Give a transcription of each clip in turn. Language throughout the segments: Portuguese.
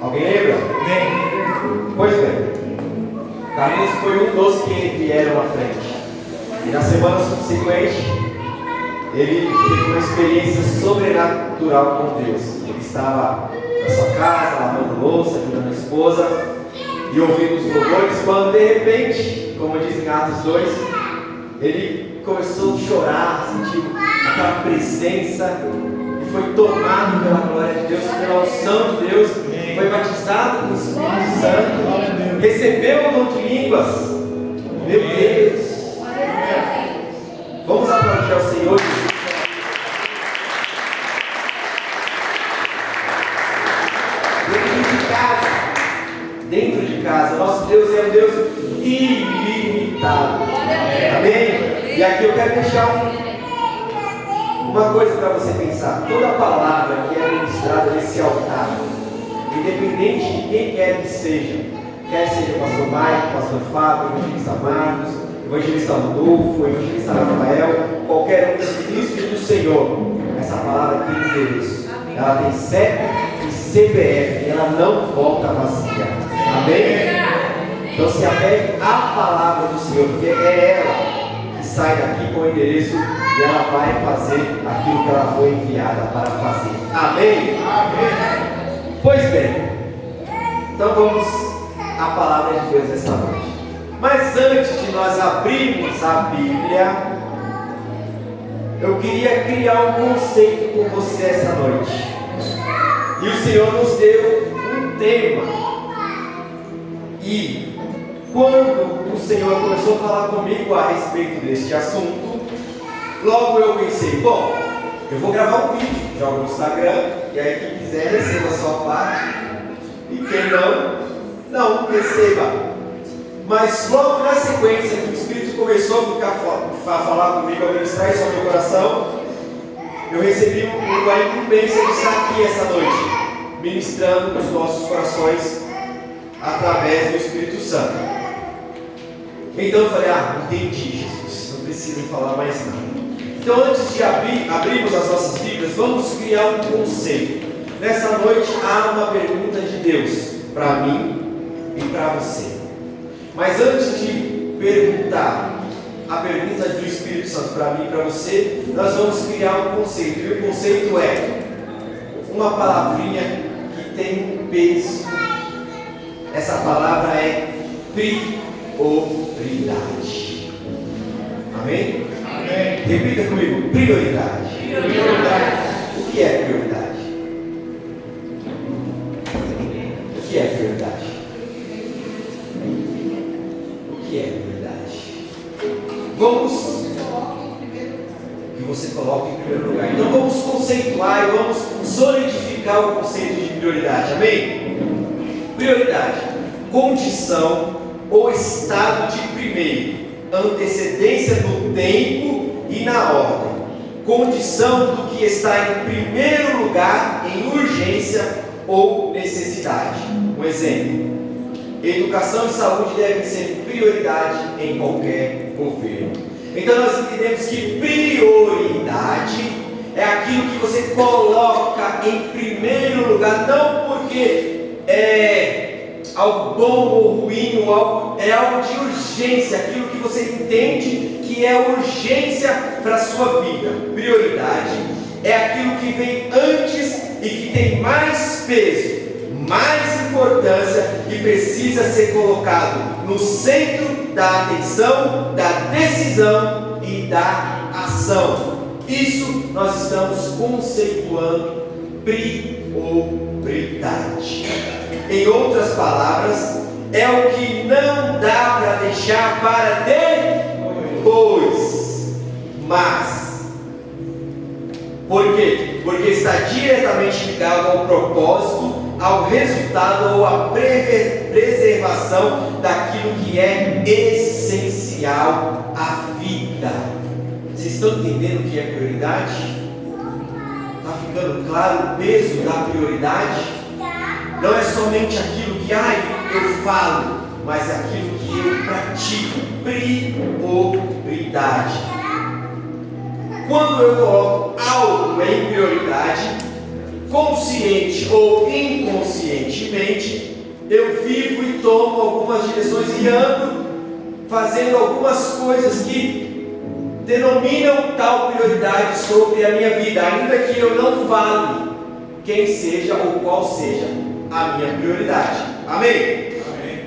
Alguém lembra? Pois bem, Carlinhos foi um dos que vieram à frente. E na semana subsequente, ele teve uma experiência sobrenatural com Deus. Ele estava na sua casa, lavando louça, ajudando a esposa e ouvindo os louvores, quando de repente, como diz em Atos 2, ele começou a chorar, sentiu aquela presença e foi tomado pela glória de Deus, pela unção de Deus, foi batizado com o Espírito Santo, recebeu o dom de línguas. Meu Deus! Vamos aplaudir ao Senhor. Dentro de casa, nosso Deus é um Deus ilimitado. Amém? E aqui eu quero deixar uma coisa para você pensar. Toda palavra que é ministrada nesse altar, independente de quem quer que seja, quer seja o pastor Maicon, o pastor Fábio, o evangelista Marcos, o evangelista Rodolfo, o evangelista Rafael, qualquer um dos ministros do Senhor, essa palavra tem endereço, ela tem CEP e CPF, e ela não volta vazia. Amém? Então se apegue à palavra do Senhor, porque é ela que sai daqui com o endereço e ela vai fazer aquilo que ela foi enviada para fazer. Amém? Amém. Pois bem, então vamos à palavra de Deus esta noite. Mas antes de nós abrirmos a Bíblia, eu queria criar um conceito com você esta noite. E o Senhor nos deu um tema. E quando o Senhor começou a falar comigo a respeito deste assunto, logo eu pensei, bom, eu vou gravar um vídeo, jogo no Instagram, e aí quem quiser receba a sua parte, e quem não receba. Mas logo na sequência que o Espírito começou a falar comigo, a ministrar isso ao meu coração, eu recebi uma incumbência de estar aqui essa noite, ministrando nos nossos corações através do Espírito Santo. Então eu falei, entendi, Jesus, não precisa falar mais nada. Então antes de abrirmos as nossas Bíblias, vamos criar um conceito. Nessa noite há uma pergunta de Deus para mim e para você. Mas antes de perguntar a pergunta do Espírito Santo para mim e para você, nós vamos criar um conceito. E o conceito é uma palavrinha que tem um peso. Essa palavra é prioridade. Amém? Amém. Repita comigo, prioridade. O que é prioridade? O que é prioridade? O que é prioridade? Vamos que você coloque em primeiro lugar. Então vamos conceituar e vamos solidificar o conceito de prioridade. Amém? Prioridade, condição ou estado de primeiro, antecedência no tempo e na ordem, condição do que está em primeiro lugar em urgência ou necessidade. Um exemplo: educação e saúde devem ser prioridade em qualquer governo. Então nós entendemos que prioridade é aquilo que você coloca em primeiro lugar, não porque é algo bom ou ruim, ou algo, é algo de urgência, aquilo que você entende que é urgência para a sua vida. Prioridade é aquilo que vem antes e que tem mais peso, mais importância, que precisa ser colocado no centro da atenção, da decisão e da ação. Isso nós estamos conceituando prioridade. Em outras palavras, é o que não dá para deixar para depois. Mas, por quê? Porque está diretamente ligado ao propósito, ao resultado ou à preservação daquilo que é essencial à vida. Vocês estão entendendo o que é prioridade? Está ficando claro o peso da prioridade? Não é somente aquilo que eu falo, mas aquilo que eu pratico. Prioridade. Quando eu coloco algo em prioridade, consciente ou inconscientemente, eu vivo e tomo algumas direções e ando fazendo algumas coisas que denominam tal prioridade sobre a minha vida, ainda que eu não fale quem seja ou qual seja a minha prioridade. Amém? Amém.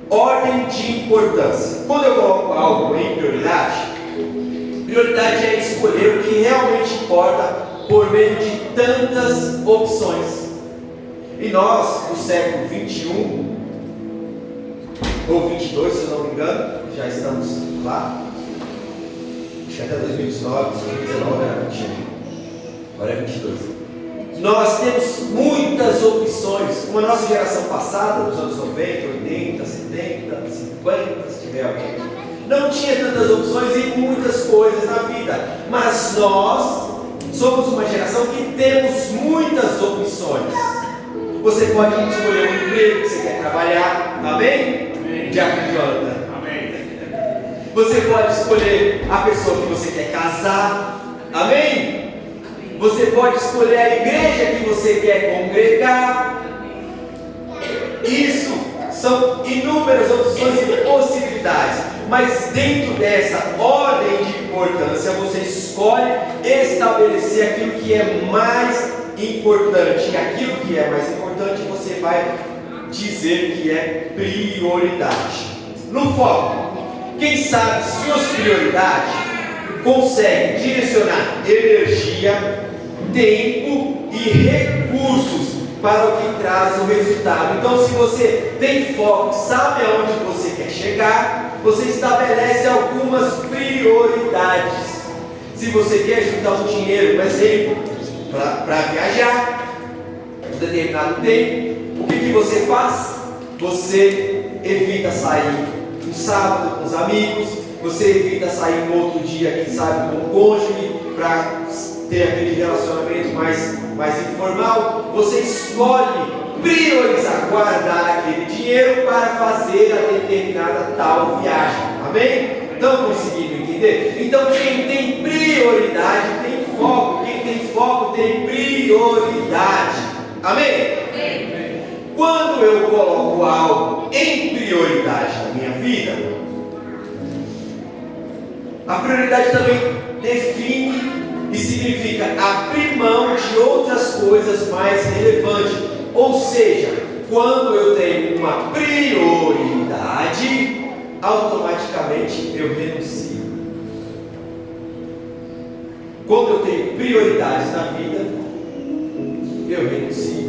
Ordem de importância. Quando eu coloco algo em prioridade, prioridade é escolher o que realmente importa por meio de tantas opções. E nós, no século 21 ou 22, se eu não me engano, já estamos lá. Acho que até 2019, 2019 era 21, agora é 22. Nós temos muitas opções, como a nossa geração passada, dos anos 90, 80, 70, 50, se tiver alguém, não tinha tantas opções e muitas coisas na vida, mas nós somos uma geração que temos muitas opções. Você pode escolher um emprego que você quer trabalhar, amém? Jonathan. Amém. Você pode escolher a pessoa que você quer casar, amém? Você pode escolher a igreja que você quer congregar. Isso são inúmeras opções e possibilidades, mas dentro dessa ordem de importância, você escolhe estabelecer aquilo que é mais importante, e aquilo que é mais importante você vai dizer que é prioridade. No foco, quem sabe suas prioridades consegue direcionar energia, tempo e recursos para o que traz o resultado. Então, se você tem foco, sabe aonde você quer chegar, você estabelece algumas prioridades. Se você quer juntar um dinheiro, por exemplo, para viajar um determinado tempo, o que você faz? Você evita sair no sábado com os amigos, você evita sair no outro dia, quem sabe, com o cônjuge, para ter aquele relacionamento mais informal. Você escolhe priorizar, guardar aquele dinheiro para fazer a determinada tal viagem. Amém? Estão conseguindo entender? Então, quem tem prioridade tem foco. Quem tem foco tem prioridade. Amém? Amém. Quando eu coloco algo em prioridade na minha vida, a prioridade também define e significa abrir mão de outras coisas mais relevantes. Ou seja, quando eu tenho uma prioridade, automaticamente eu renuncio. Quando eu tenho prioridades na vida, eu renuncio.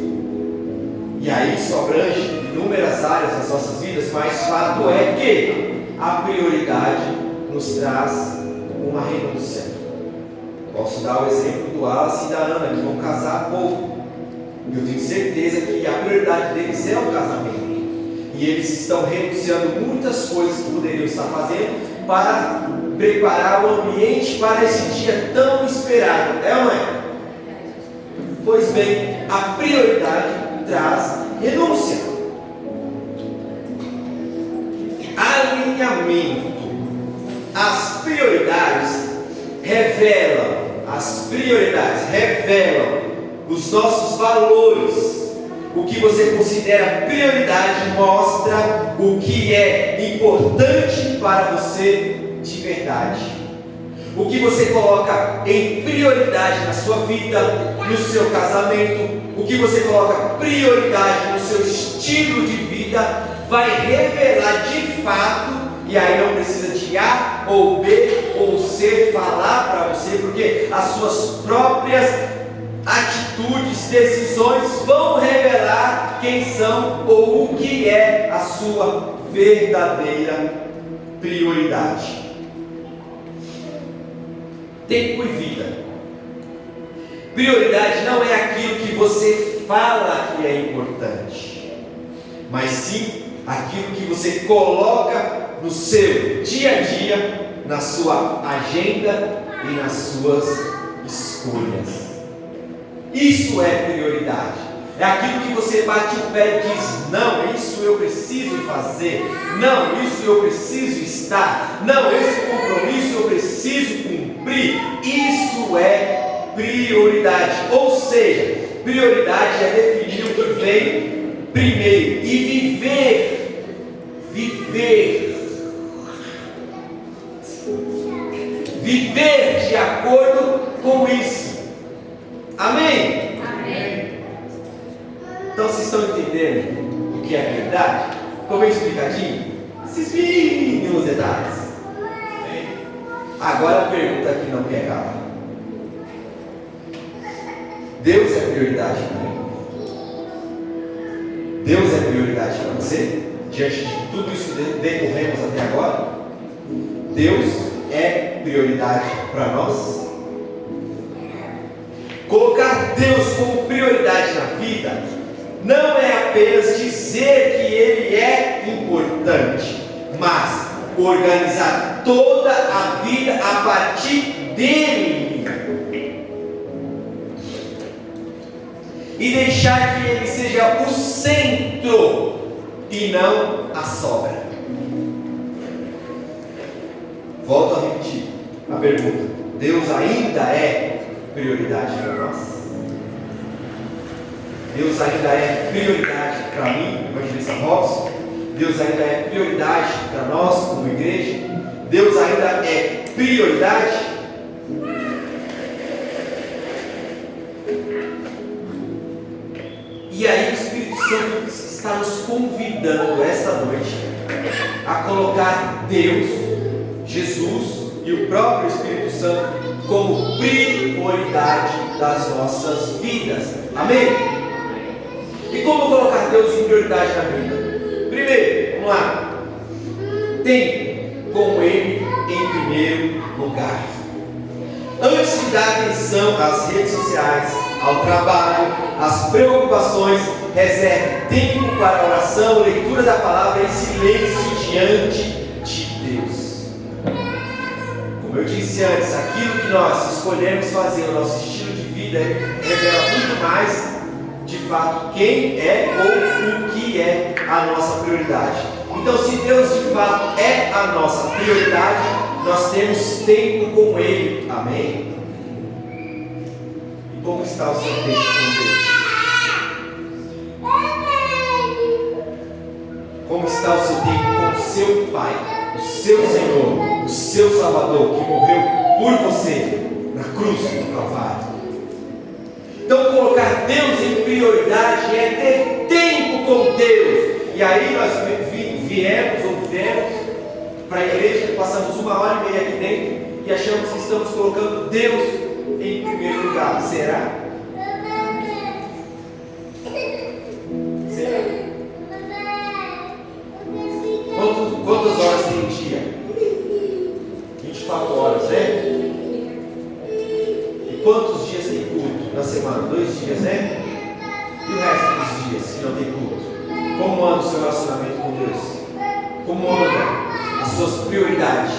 E aí isso abrange inúmeras áreas das nossas vidas, mas fato é que a prioridade nos traz uma renúncia. Posso dar o exemplo do Wallace e da Ana, que vão casar há pouco. Eu tenho certeza que a prioridade deles é o casamento. E eles estão renunciando muitas coisas que poderiam estar fazendo para preparar o ambiente para esse dia tão esperado. É ou não é? Pois bem, a prioridade traz renúncia. Alinhamento. As prioridades revelam os nossos valores. O que você considera prioridade mostra o que é importante para você de verdade. O que você coloca em prioridade na sua vida, no seu casamento, o que você coloca prioridade no seu estilo de vida, vai revelar de fato. E aí não precisa de A ou B ou C falar para você, porque as suas próprias atitudes, decisões vão revelar quem são ou o que é a sua verdadeira prioridade. Tempo e vida. Prioridade não é aquilo que você fala que é importante, mas sim aquilo que você coloca no seu dia a dia, na sua agenda e nas suas escolhas. Isso é prioridade. É aquilo que você bate o pé e diz: não, isso eu preciso fazer. Não, isso eu preciso estar. Não, esse compromisso eu preciso cumprir. Isso é prioridade. Ou seja, prioridade é definir o que vem primeiro e viver de acordo com isso. Amém? Amém. Então vocês estão entendendo o que é prioridade? Ficou bem explicadinho? Esses mínimos detalhes. Agora a pergunta que não quer calar. Deus é prioridade para mim? Deus é prioridade para você? Diante de tudo isso que decorremos até agora? Deus é prioridade para nós? Colocar Deus como prioridade na vida não é apenas dizer que Ele é importante, mas organizar toda a vida a partir dele e deixar que Ele seja o centro e não a sobra. Volto a repetir a pergunta: Deus ainda é prioridade para nós? Deus ainda é prioridade para mim, evangelista Robson? Deus ainda é prioridade para nós como igreja? Deus ainda é prioridade? E aí o Espírito Santo está nos convidando esta noite a colocar Deus, Jesus e o próprio Espírito Santo como prioridade das nossas vidas. Amém? E como colocar Deus em prioridade na vida? Primeiro, vamos lá. Tempo com Ele em primeiro lugar. Antes de dar atenção às redes sociais, ao trabalho, às preocupações, reserve tempo para a oração, leitura da palavra em silêncio diante de Deus. Como eu disse antes, aquilo que nós escolhemos fazer, o nosso estilo de vida, revela muito mais, de fato, quem é ou o que é a nossa prioridade. Então, se Deus de fato é a nossa prioridade, nós temos tempo com Ele. Amém? E como está o seu tempo com Deus? Como está o seu tempo com o seu Pai, o seu Senhor, o seu Salvador, que morreu por você na cruz do Calvário? Então, colocar Deus em prioridade é ter tempo com Deus. E aí nós viemos para a igreja, passamos 1h30 aqui dentro e achamos que estamos colocando Deus em primeiro lugar. Será? Será? Quantas horas tem dia? 24 horas, né? E quantos dias tem culto na semana? 2 dias, né? E o resto dos dias que não tem culto? Como anda o seu relacionamento com Deus? Como anda as suas prioridades?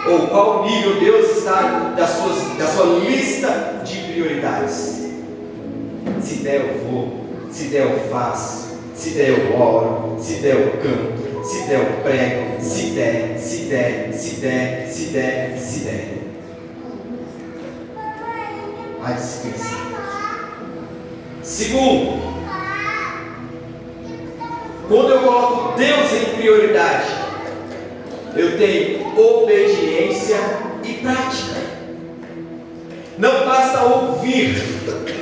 Ou qual nível Deus está da sua lista de prioridades? Se der eu vou, se der eu faço, se der eu oro, se der eu canto, se der eu prego, se der. A descrição. Segundo, quando eu coloco Deus em prioridade, eu tenho obediência e prática. Não basta ouvir,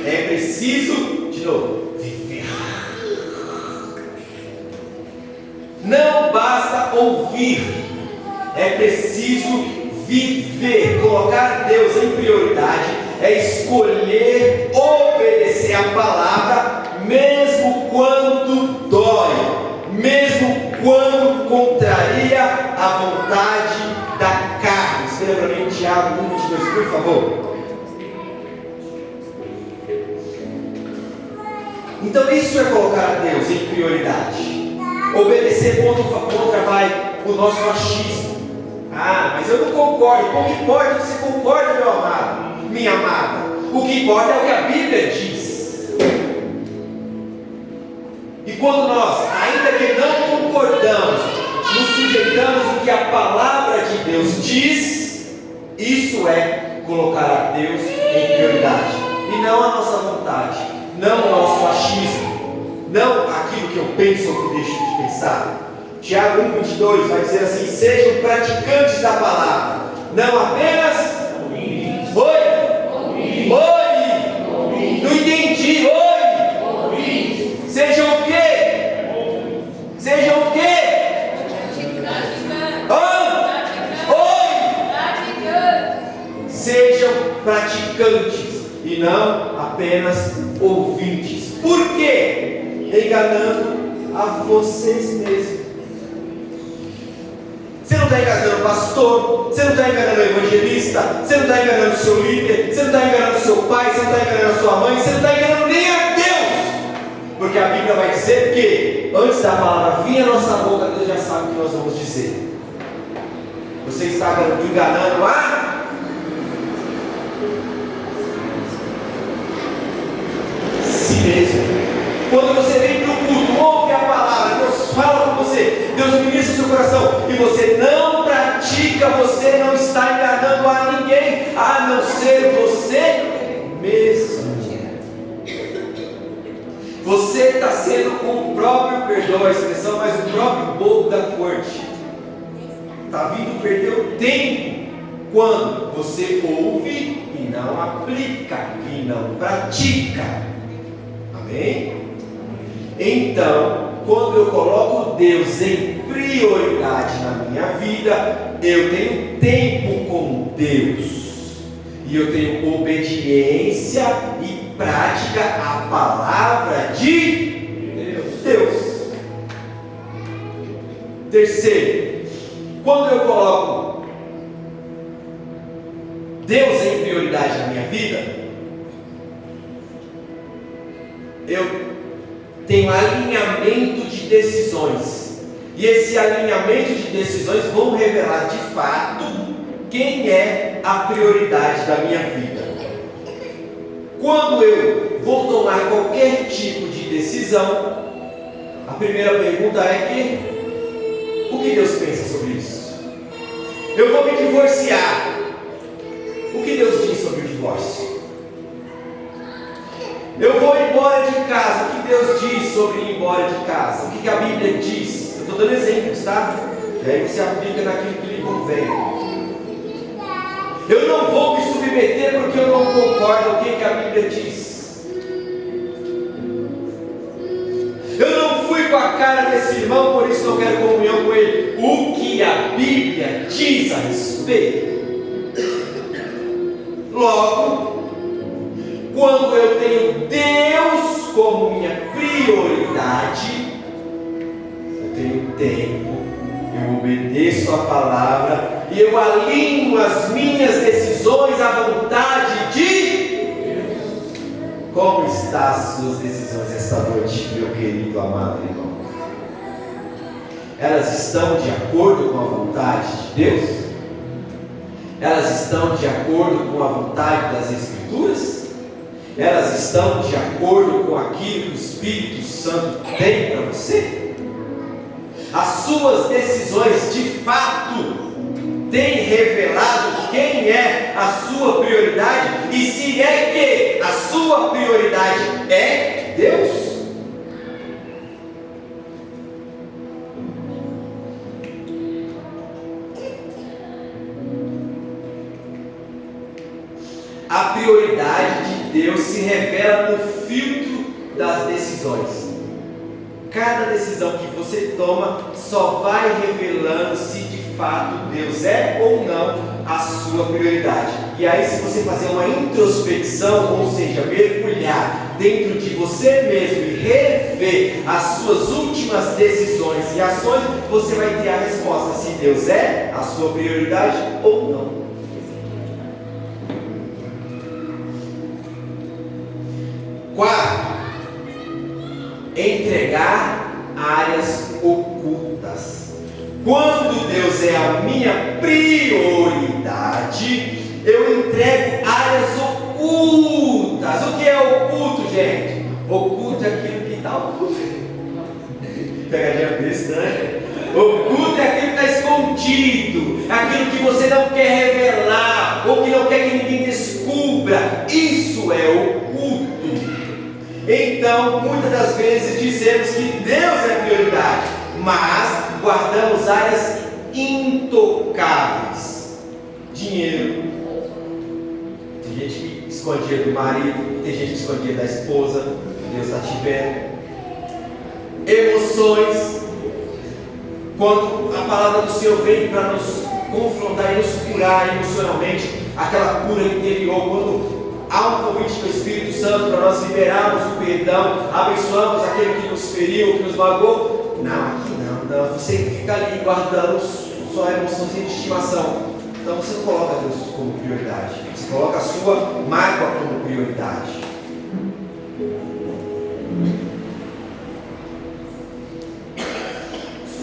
é preciso, de novo, viver. Não basta ouvir, é preciso viver. Colocar Deus em prioridade é escolher obedecer a palavra, mesmo quando dói, mesmo quando contraria a vontade da carne. Escreva para mim Tiago 1:22, por favor. Então isso é colocar a Deus em prioridade. Obedecer contra vai o nosso achismo. Ah, mas eu não concordo. Pouco importa que você concorda, meu amado, minha amada. O que importa é o que a Bíblia diz. E quando nós, ainda que não concordamos, nos sujeitamos ao que a palavra de Deus diz, isso é colocar a Deus em prioridade. e não a nossa vontade, não o nosso achismo, não aquilo que eu penso ou que deixo de pensar. Tiago 1,22 vai dizer assim: sejam praticantes da palavra, não apenas oi, não entendi, oi, sejam o quê? Sejam o quê? Sejam praticantes e não apenas ouvintes. Por quê? Enganando a vocês mesmos. Você não está enganando o pastor, você não está enganando o evangelista, você não está enganando o seu líder, você não está enganando o seu pai, você não está enganando a sua mãe, você não está enganando nem a Deus. Porque a Bíblia vai dizer que antes da palavra vir à nossa boca, Deus já sabe o que nós vamos dizer. Você está enganando a si mesmo. Quando você vem para o culto, ouve a palavra, Deus fala com você, Deus ministra o seu coração, e você não pratica, você não está enganando a ninguém, a não ser você mesmo. Você está sendo o próprio, perdoa a expressão, mas o próprio bobo da corte. Está vindo perder o tempo quando você ouve e não aplica, e não pratica. Amém? Então, quando eu coloco Deus em prioridade na minha vida, eu tenho tempo com Deus, e eu tenho obediência e prática à palavra de Deus. Terceiro, quando eu coloco Deus em prioridade na minha vida, eu tenho alinhamento de decisões, e esse alinhamento de decisões vão revelar de fato quem é a prioridade da minha vida. Quando eu vou tomar qualquer tipo de decisão, a primeira pergunta é o que Deus pensa sobre isso? Eu vou me divorciar, o que Deus diz sobre o divórcio? Eu vou embora de casa, o que Deus diz sobre ir embora de casa? O que a Bíblia diz? Eu estou dando exemplos, tá? E aí você aplica naquilo que lhe convém. Eu não vou me submeter porque eu não concordo com o que a Bíblia diz. Eu não fui com a cara desse irmão, por isso não quero comunhão com ele. O que a Bíblia diz a respeito? Logo, quando eu tenho Deus como minha prioridade, eu tenho tempo, eu obedeço a palavra e eu alinho as minhas decisões à vontade de Deus. Como estão as suas decisões esta noite, meu querido amado irmão? Elas estão de acordo com a vontade de Deus? Elas estão de acordo com a vontade das Escrituras? Elas estão de acordo com aquilo que o Espírito Santo tem para você? As suas decisões de fato têm revelado quem é a sua prioridade, e se é que a sua prioridade é Deus? A prioridade de Deus se revela no filtro das decisões. Cada decisão que você toma só vai revelando se de fato Deus é ou não a sua prioridade. E aí, se você fazer uma introspecção, ou seja, mergulhar dentro de você mesmo e rever as suas últimas decisões e ações, você vai ter a resposta se Deus é a sua prioridade ou não. Quarto, entregar áreas ocultas. Quando Deus é a minha prioridade, eu entrego áreas ocultas. O que é oculto, gente? Oculto é aquilo que está oculto. Pegadinha besta, né? Oculto é aquilo que está escondido, aquilo que você não quer revelar, ou que não quer que ninguém descubra. Isso é oculto. Então, muitas das vezes dizemos que Deus é prioridade, mas guardamos áreas intocáveis. Dinheiro. Tem gente que escondia do marido, tem gente que escondia da esposa. Deus está te vendo. Emoções. Quando a palavra do Senhor vem para nos confrontar e nos curar emocionalmente, aquela cura interior, quando há um convite do Espírito Santo para nós liberarmos o perdão, abençoamos aquele que nos feriu, que nos magoou. Não, aqui não, você fica ali guardando sua emoçãozinha de estimação. Então você não coloca Deus como prioridade, você coloca a sua mágoa como prioridade.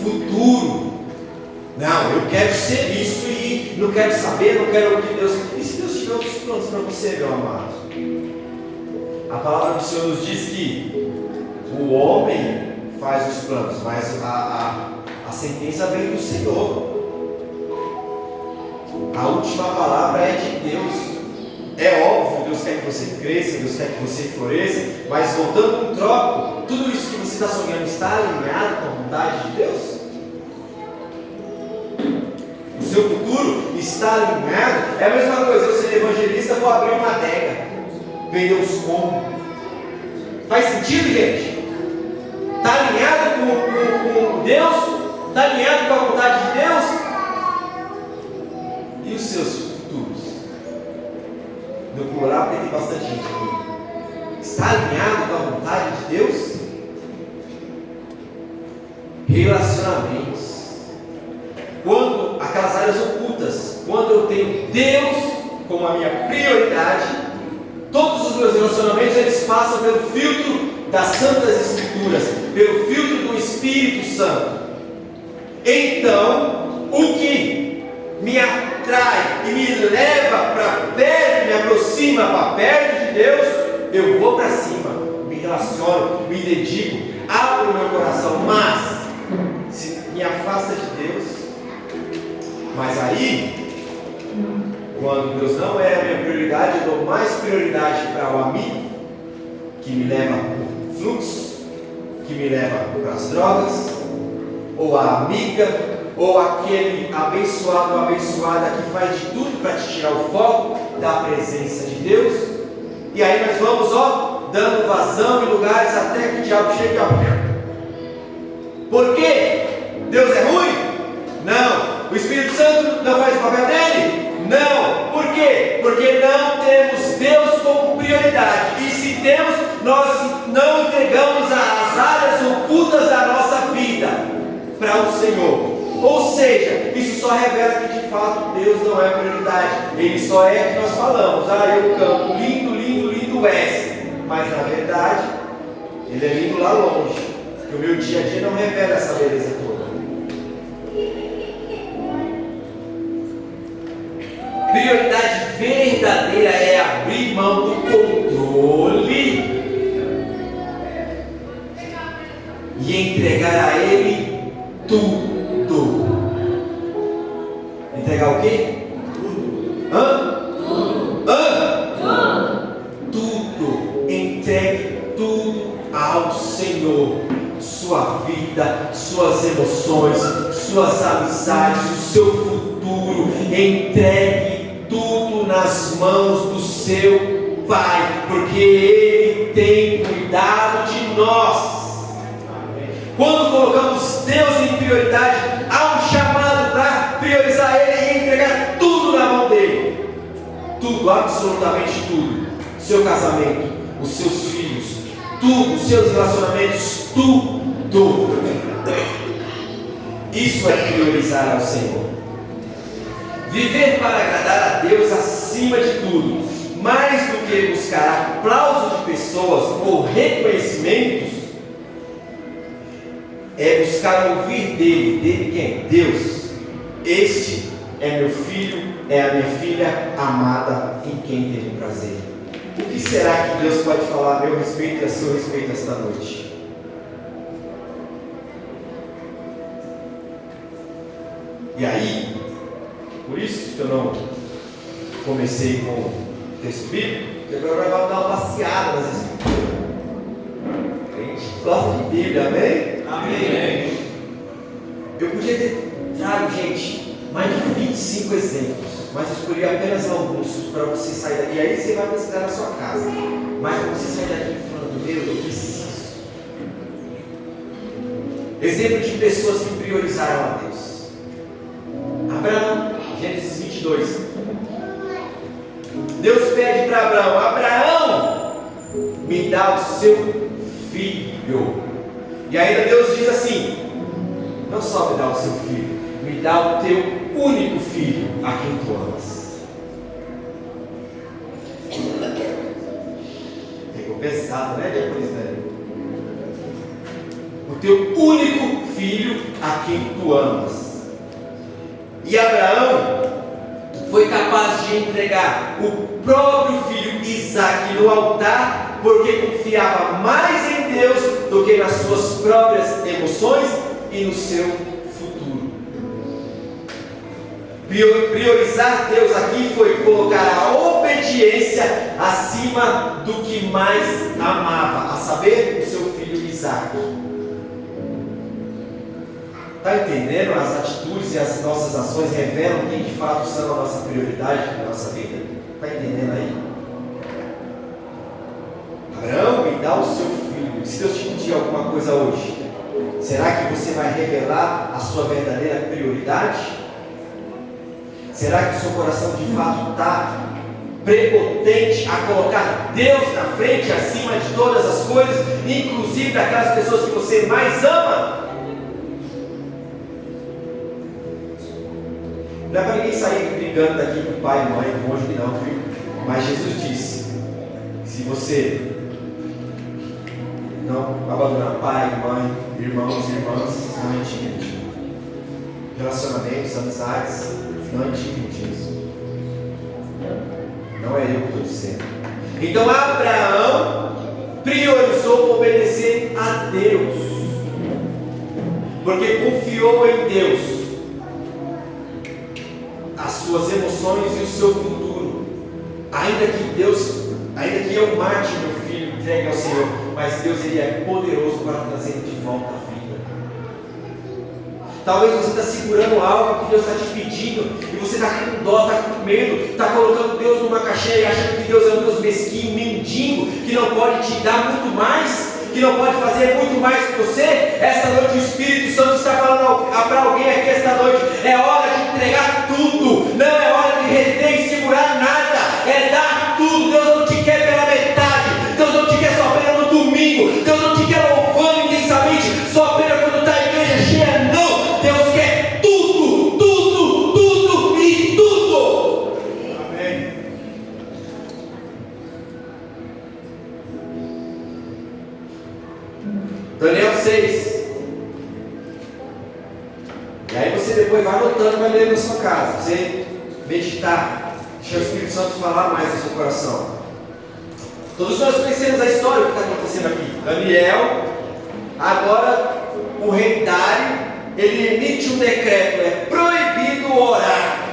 Futuro. Não, eu quero ser isso e não quero saber, não quero o que Deus. E se Deus tiver outros planos para você, meu amado? A palavra do Senhor nos diz que o homem faz os planos, mas a sentença vem do Senhor. A última palavra é de Deus. É óbvio, Deus quer que você cresça, Deus quer que você floresça, mas voltando um troco, tudo isso que você está sonhando está alinhado com a vontade de Deus? O seu futuro está alinhado? É a mesma coisa, eu ser evangelista, vou abrir uma adega, vender os combos. Faz sentido, gente? Está alinhado com Deus? Está alinhado com a vontade de Deus? E os seus futuros? No plural, porque tem bastante gente aqui. Está alinhado com a vontade de Deus? Relacionamentos. Quando aquelas áreas ocultas, quando eu tenho Deus como a minha prioridade, todos os meus relacionamentos eles passam pelo filtro das Santas Escrituras, pelo filtro do Espírito Santo. Então, o que me atrai e me leva para perto, me aproxima para perto de Deus, eu vou para cima, me relaciono, me dedico, abro o meu coração, mas se me afasta de Deus, mas aí, quando Deus não é a minha prioridade, eu dou mais prioridade para o amigo, que me leva para o fluxo, que me leva para as drogas, ou a amiga, ou aquele abençoado ou abençoada que faz de tudo para te tirar o foco da presença de Deus. E aí nós vamos, dando vazão em lugares até que o diabo chegue, Por quê? Deus é ruim? Não. O Espírito Santo não faz o papel dele? Não. Por quê? Porque não temos Deus como prioridade. E se temos, nós não entregamos as áreas ocultas da nossa vida para o Senhor. Ou seja, isso só revela que de fato Deus não é prioridade. Ele só é que nós falamos. Eu canto lindo, lindo, lindo és. Mas na verdade, ele é lindo lá longe. Porque o meu dia a dia não revela essa beleza toda. Prioridade verdadeira é abrir mão do controle e entregar a Ele tudo. Entregar o quê? Tudo. Entregue tudo ao Senhor. Sua vida, suas emoções, suas amizades, o seu futuro. Entregue tudo nas mãos do seu Pai, porque Ele tem cuidado de nós. Quando colocamos Deus em prioridade, há um chamado para priorizar Ele e entregar tudo na mão dele. Tudo, absolutamente tudo. Seu casamento, os seus filhos, tudo, os seus relacionamentos, tudo. Isso é priorizar ao Senhor. Viver para agradar a Deus acima de tudo, mais do que buscar aplauso de pessoas ou reconhecimentos, é buscar ouvir dele quem? Deus. Este é meu filho, é a minha filha amada em quem teve prazer. O que será que Deus pode falar a meu respeito e a seu respeito esta noite? E aí, por isso que eu não comecei com o texto bíblico, porque agora vai dar uma passeada nas Escrituras. gosta de Bíblia, amém? Amém. Eu podia ter trago, gente, mais de 25 exemplos, mas eu escolhi apenas alguns para você sair daqui. Aí você vai pesquisar na sua casa. Mas para você sair daqui falando, meu, eu preciso. Exemplo de pessoas que priorizaram a Deus. Abraão, Gênesis 22. Deus pede para Abraão: Abraão, me dá o seu filho. E ainda Deus diz assim: não só me dá o seu filho, me dá o teu único filho, a quem tu amas. Ficou pesado, né, depois, né? O teu único filho, a quem tu amas. E Abraão foi capaz de entregar o próprio filho Isaque no altar, porque confiava mais em Deus do que nas suas próprias emoções e no seu futuro. Priorizar Deus aqui foi colocar a obediência acima do que mais amava, a saber, o seu filho Isaque. Está entendendo? As atitudes e as nossas ações revelam quem de fato são a nossa prioridade na nossa vida? Está entendendo aí? Abraão, me dá o seu filho. Se Deus te pedir alguma coisa hoje, será que você vai revelar a sua verdadeira prioridade? Será que o seu coração de fato está prepotente a colocar Deus na frente, acima de todas as coisas, inclusive daquelas pessoas que você mais ama? Não é para ninguém sair brigando daqui com pai e mãe, cônjuge não, filho. Mas Jesus disse: se você não abandonar pai, mãe, irmãos e irmãs, não é intimidade. Relacionamentos, amizades, não é intimidade. Não é eu que estou dizendo. Então Abraão priorizou obedecer a Deus, porque confiou em Deus as suas emoções e o seu futuro. Ainda que eu mate meu filho, entregue ao Senhor, mas Deus, Ele é poderoso para trazer de volta à vida. Talvez você está segurando algo que Deus está te pedindo, e você está com dó, está com medo, está colocando Deus numa caixinha e achando que Deus é um Deus mesquinho, mendigo, que não pode te dar muito mais, que não pode fazer muito mais que você. Esta noite o Espírito Santo está falando para alguém aqui esta noite: é hora de entregar tudo, não é hora de reter e segurar nada, é dar tudo. Deus não te quer pela metade, Deus não te quer só apenas no domingo, Deus não te quer louvando intensamente, só apenas quando está a igreja cheia, não. Deus quer tudo, tudo, tudo e tudo. Amém. Daniel 6. E aí você depois vai anotando, vai ler na sua casa, você meditar, deixar o Espírito Santo falar mais no seu coração. Todos nós conhecemos a história que está acontecendo aqui. Daniel, agora o rei Dário, ele emite um decreto: é proibido orar,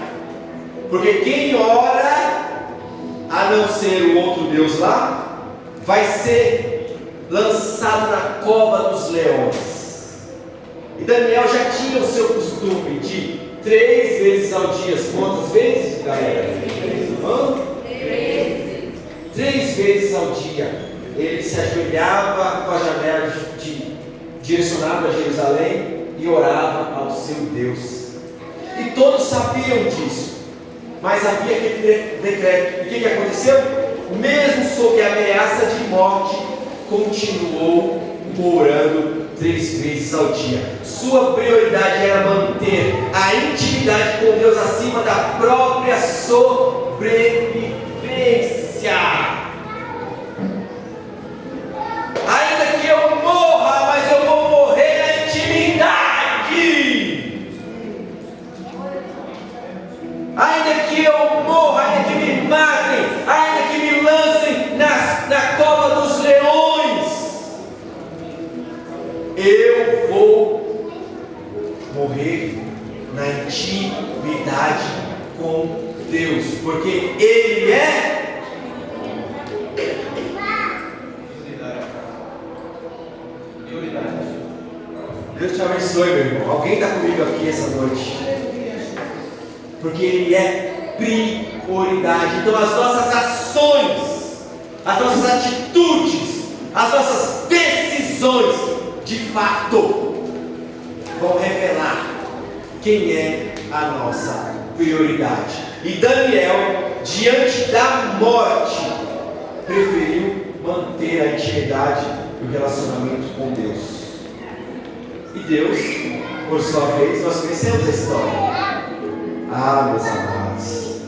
porque quem ora, a não ser o outro Deus lá, vai ser lançado na cova dos leões. E Daniel já tinha o seu costume de 3 vezes ao dia. Quantas vezes, galera? 3 vezes ao dia. Ele se ajoelhava com a janela direcionada a Jerusalém e orava ao seu Deus. E todos sabiam disso. Mas havia aquele decreto. E o que aconteceu? Mesmo sob a ameaça de morte, continuou orando 3 vezes ao dia. Sua prioridade era manter a intimidade com Deus acima da própria sobrevivência. Ainda que eu morra, mas eu vou morrer na intimidade. Ainda que eu morra, ainda que me matem, ainda que me lancem na cova dos leões, eu vou morrer na intimidade com Deus, porque Ele é. Deus te abençoe, meu irmão. Alguém está comigo aqui essa noite? Porque Ele é prioridade. Então as nossas ações, as nossas atitudes, as nossas decisões, de fato, vão revelar quem é a nossa prioridade. E Daniel, diante da morte, preferiu manter a intimidade e o relacionamento com Deus. E Deus, por sua vez, nós conhecemos a história. Ah, meus amados,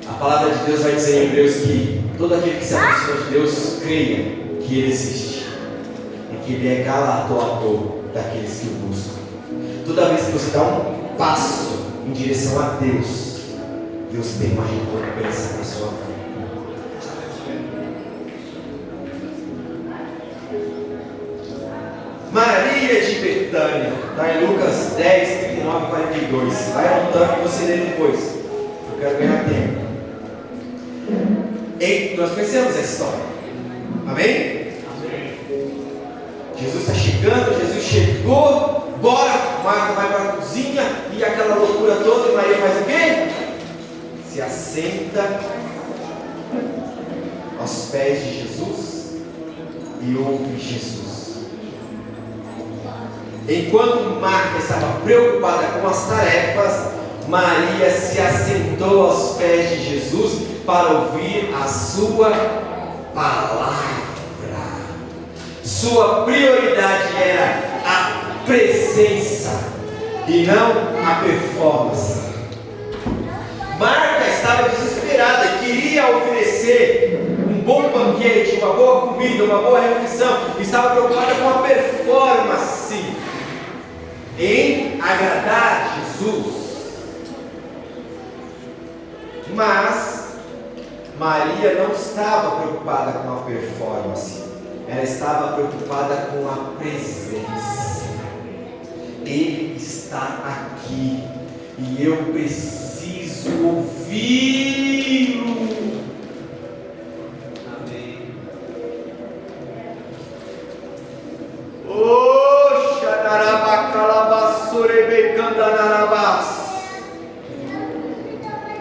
a palavra de Deus vai dizer em Hebreus que todo aquele que se aproxima de Deus creia que Ele existe e que Ele é galardoador daqueles que o buscam. Toda vez que você dá um passo em direção a Deus, Deus tem uma recompensa na sua vida. Maria de Betânia, está em Lucas 10, 39 e 42. Vai anotando que você lê depois. Eu quero ganhar tempo. Nós conhecemos a história. Amém? Jesus está chegando, Jesus chegou, bora, Marta vai para a cozinha e aquela loucura toda, e Maria faz o quê? Se assenta aos pés de Jesus e ouve Jesus. Enquanto Marta estava preocupada com as tarefas, Maria se assentou aos pés de Jesus para ouvir a sua palavra. Sua prioridade era a presença e não a performance. Marta estava desesperada, queria oferecer um bom banquete, uma boa comida, uma boa refeição, estava preocupada com a performance em agradar Jesus. Mas Maria não estava preocupada com a performance, ela estava preocupada com a presença. Ele está aqui e eu preciso ouvi-lo. Amém.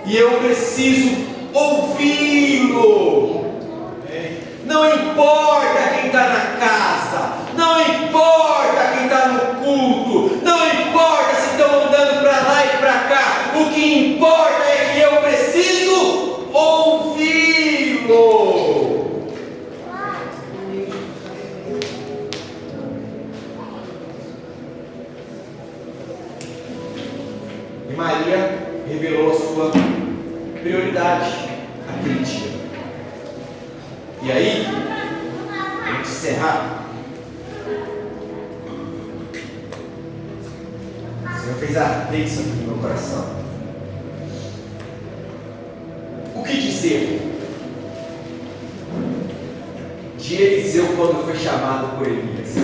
E eu preciso ouvi-lo. Não importa quem está na casa, não importa quem está no culto, não importa se estão andando para lá e para cá, o que importa é que eu preciso ouvi-lo. E Maria revelou a sua prioridade aquele dia. E aí, vamos encerrar. O Senhor fez ardência isso aqui no meu coração. O que dizer de Eliseu quando foi chamado por Elias?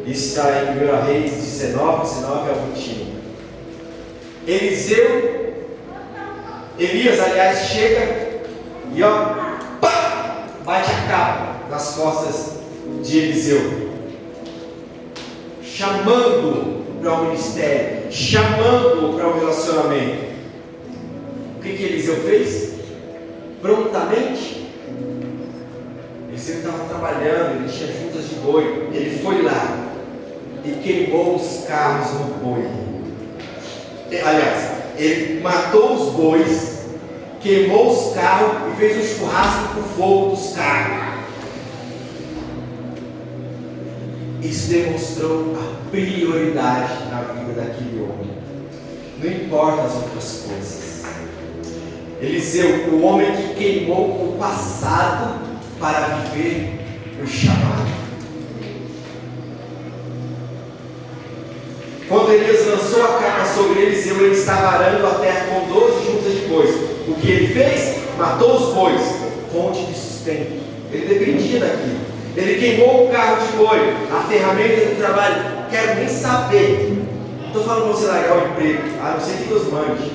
Isso está em 1 Reis 19, 19 ao 21. Elias, aliás, chega e bate a capa nas costas de Eliseu, chamando-o para o ministério, chamando-o para o relacionamento. O que Eliseu fez? Prontamente, Eliseu estava trabalhando, ele tinha juntas de boi, ele foi lá e queimou os carros no boi. Aliás, ele matou os bois, queimou os carros e fez um churrasco com o fogo dos carros. Isso demonstrou a prioridade na vida daquele homem. Não importa as outras coisas. Eliseu, o homem que queimou o passado para viver o chamado. Quando Elias lançou a capa sobre Eliseu, ele estava arando a terra com 12 juntas de bois. O que ele fez? Matou os bois, fonte de sustento. Ele dependia daquilo. Ele queimou o carro de boi, a ferramenta do trabalho. Quero nem saber. Não estou falando para você largar o emprego, a não ser que Deus mande.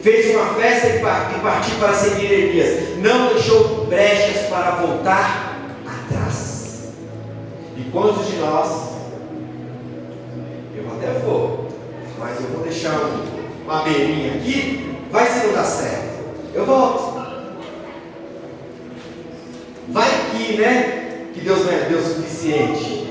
Fez uma festa e partiu para seguir Elias. Não deixou brechas para voltar atrás. E quantos de nós beirinha aqui, vai se não dar certo, eu volto. Vai que, né, que Deus não é Deus suficiente.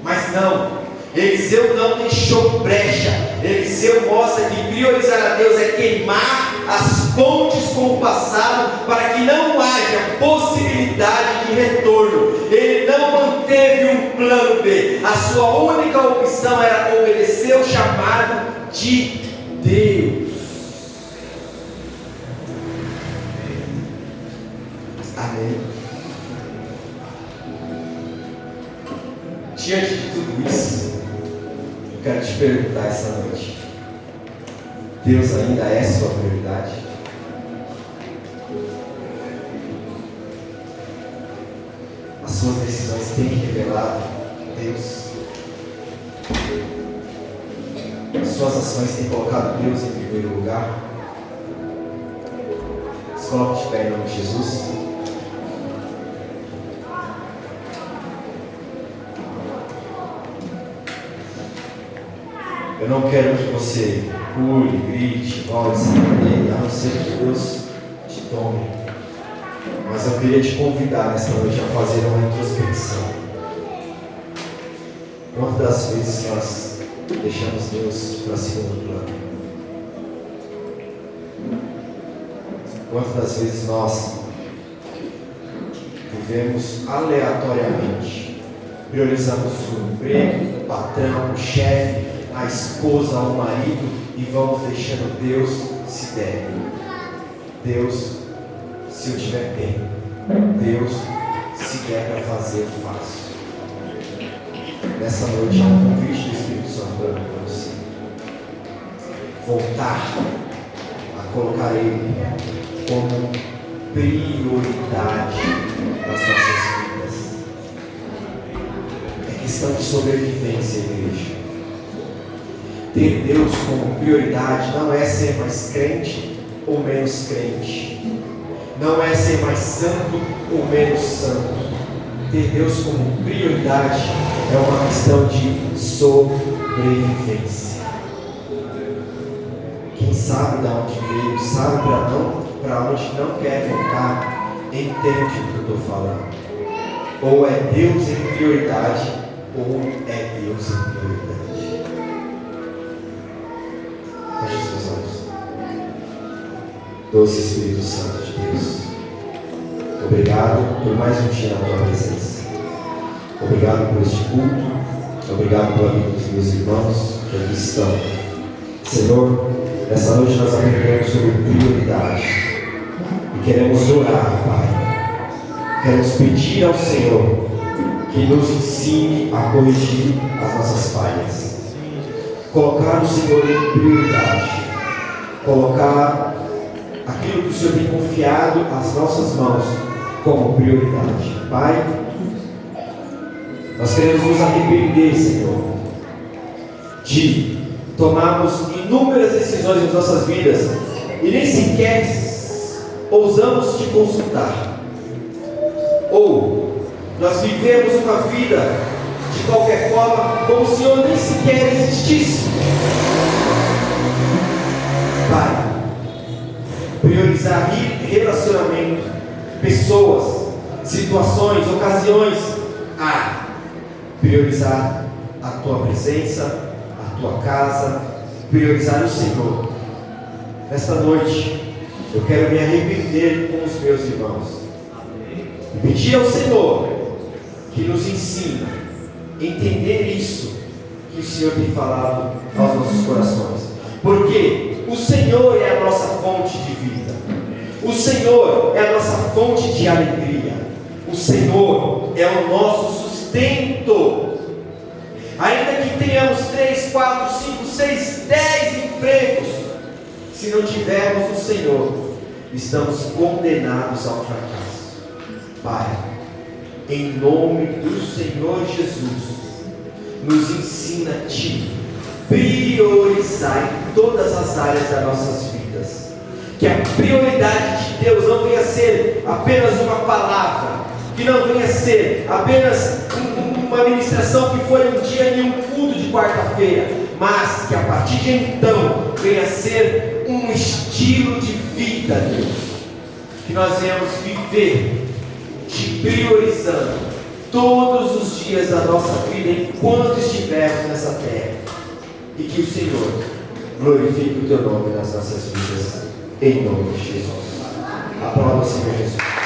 Mas não, Eliseu não deixou brecha. Eliseu mostra que priorizar a Deus é queimar as pontes com o passado, para que não haja possibilidade de retorno. Ele não manteve um plano B. A sua única opção era obedecer o chamado de Deus. Amém. Diante de tudo isso, eu quero te perguntar essa noite: Deus ainda é sua prioridade? As suas decisões têm revelado Deus? As suas ações têm colocado Deus em primeiro lugar? Se coloque de pé em nome de Jesus. Eu não quero que você pule, grite, volte, a não ser que Deus te tome. Mas eu queria te convidar nesta noite a fazer uma introspecção. Quantas das vezes nós deixamos Deus para segundo plano? Quantas das vezes nós vivemos aleatoriamente, priorizamos o emprego, o patrão, o chefe, a esposa, o marido, e vamos deixando Deus se der. Deus, se eu tiver tempo. Deus, se der para fazer, eu faço. Nessa noite há um convite do Espírito Santo para você voltar a colocar Ele como prioridade nas nossas vidas. É questão de sobrevivência, igreja. Ter Deus como prioridade não é ser mais crente ou menos crente, não é ser mais santo ou menos santo. Ter Deus como prioridade é uma questão de sobrevivência. Quem sabe de onde veio, sabe para onde não quer voltar, entende o que eu estou falando. Ou é Deus em prioridade, ou é Deus em prioridade. Feche os seus olhos. Doce Espírito Santo de Deus, obrigado por mais um dia na tua presença. Obrigado por este culto. Obrigado pela vida dos meus irmãos que aqui estão. Senhor, nessa noite nós aprendemos sobre prioridade e queremos orar, Pai. Queremos pedir ao Senhor que nos ensine a corrigir as nossas falhas. Colocar o Senhor em prioridade, colocar aquilo que o Senhor tem confiado às nossas mãos como prioridade. Pai, nós queremos nos arrepender, Senhor, de tomarmos inúmeras decisões nas nossas vidas e nem sequer ousamos te consultar, ou nós vivemos uma vida de qualquer forma, como se o Senhor nem sequer existisse. Pai, priorizar relacionamento, pessoas, situações, ocasiões, priorizar a tua presença, a tua casa, priorizar o Senhor. Nesta noite, eu quero me arrepender com os meus irmãos e pedir ao Senhor que nos ensine a entender isso que o Senhor tem falado aos nossos corações, porque o Senhor é a nossa fonte de vida, o Senhor é a nossa fonte de alegria, o Senhor é o nosso sustento. Ainda que tenhamos 3, 4, 5, 6, 10 empregos, se não tivermos o Senhor, estamos condenados ao fracasso. Pai, em nome do Senhor Jesus, nos ensina a Ti priorizar em todas as áreas das nossas vidas. Que a prioridade de Deus não venha a ser apenas uma palavra, que não venha a ser apenas uma ministração que foi um dia em um culto de quarta-feira, mas que a partir de então venha a ser um estilo de vida, Deus, que nós venhamos viver te priorizando todos os dias da nossa vida enquanto estivermos nessa terra, e que o Senhor glorifique o teu nome nas nossas vidas, em nome de Jesus. Aplauda o Senhor Jesus.